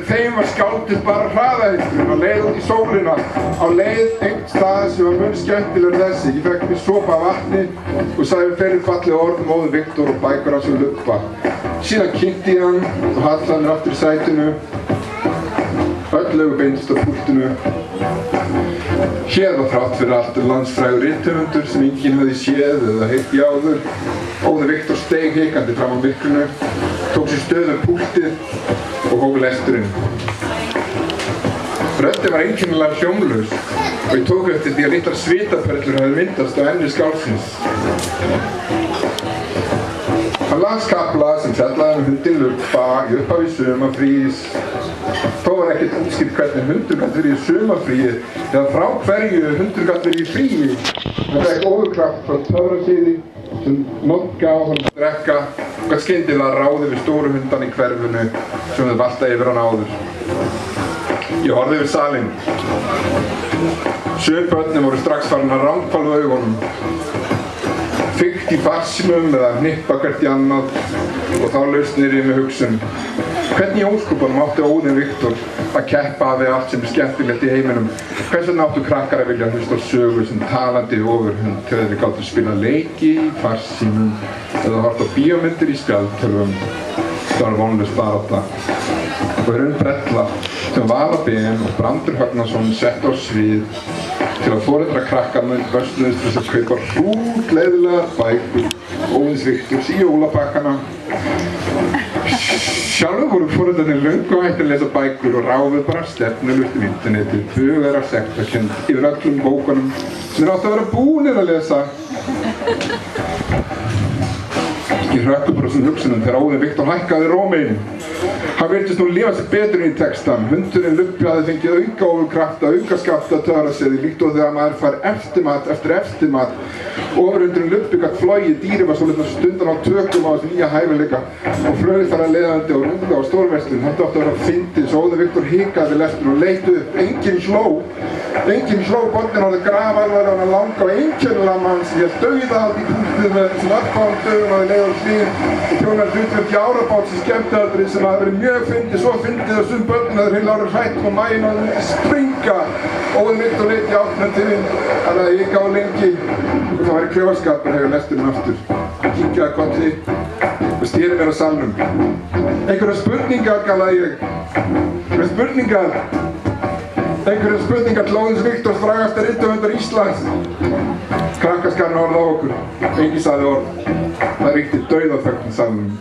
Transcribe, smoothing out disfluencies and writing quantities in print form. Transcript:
þeim var skáldið bara hraðahesturinn, á leið út í sólina, á leið einn stað sem var mun skemmtilegur þessi. Ég fekk mér sopa af vatni og sagði fyrir fallega orð móður Viktor og bækur hans luppa. Síðan kynnti ég hann og hallaði mér aftur í sætinu. Öll augu beindust á púltinu. Hér var þrátt fyrir allt landsfrægur rithöfundur sem enginn hafði séð eða heyrt í áður. Móður Viktor steig hikandi fram á myrkrinu, tók sér stöðu púltið og hóf lesturinn. Röddin var einkennilega hljómlaus og ég tók eftir því að litlar svitaperlur hafði myndast á enni skálsins. Hann las kafla sem fjallaði hundinn Lubba í upphafi sumarfríis. Þó var ekkert útskýrt hvernig hundur gat verið í sumarfríi eða frá hverju hundur gat verið í fríi. Hann fékk ofurkraft frá töfrasýði sem nokka á hann að drekka og gat skyndilega ráði við stóru hundan í hverfinu sem þau valta yfir hann áður. Ég horfði yfir salinn. Sum börnin voru strax farin að rangfalva augunum. Fyggt í farsímum eða hnippa hvert í annað og þá lausnir ég með hugsun. Hvernig í ósköpunum átti Óðinn Viktor að keppa við allt sem er skemmtilegt í heiminum? Hvers vegna áttu krakkar að vilja hlusta á sögur sem talandi ofurhund til þeir gátu spila leiki í farsímum eða horft á bíómyndir í spjaldtölvum? Það var vonlaus barátta. Og Brella sem Vala Ben og Brandur Högnason sett á svið til að foreldra krakkarna vörsluðist þess að kaupa hrútleiðilegar bækur Óðins Viktors í jólapakkana. Sjálfur voru foreldrarnir löngu hættir að lesa bækur og ráfuðu bara stefnulaust um internetið, bugaðir af sektarkennd yfir öllum bókunum sem þeir áttu að vera búnir að lesa. Ég hrökk upp úr þessum hugsunum þegar Óðinn Viktor hækkaði róminn. Hann virtist nú lifa sig betur inn í textan. Hundurinn Lubbi hafði fengið aukaofurkrafta, aukaskafta töfraseiði líkt og þegar maður fær eftirmat eftir eftirmat. Ofurhundurinn Lubbi gat flogið, dýrið var svolítið stundan á tökum á þessu nýja hæfileika og flög þar að leiðandi og rúða á stórverslun. Þetta átti að vera fyndið, svo Óðinn Viktor hikaði við lestur og leit upp. Enginn hló. Enginn hló, botnin á það grafalvarlega hann að langa á einkennilega mann sem hélt dauðahald í púltið með þessum örfáum dögum á því leið og hlýðin og tjónar hlutverk í árabát sem skemmtiatriði sem hafði verið mjög fyndið, svo fyndið að sum börnin að þeir heila árið hrætt og mægin að þeir springa. Óðinn Viktor leit í áttina til hinn, hann hafði ekki á lengi og það væri klaufaskapur hefur lesturinn aftur. Hann kíkjaði kolli og stýri mér á salnum. Einhverjar spurningar, galaði ég. Einhverjar spurningar til Óðins Viktors frægasta rithöfundar Íslands. Krakkaskarinn horfði á okkur. Enginn sagði orð. Það ríkti dauðaþögn í salnum.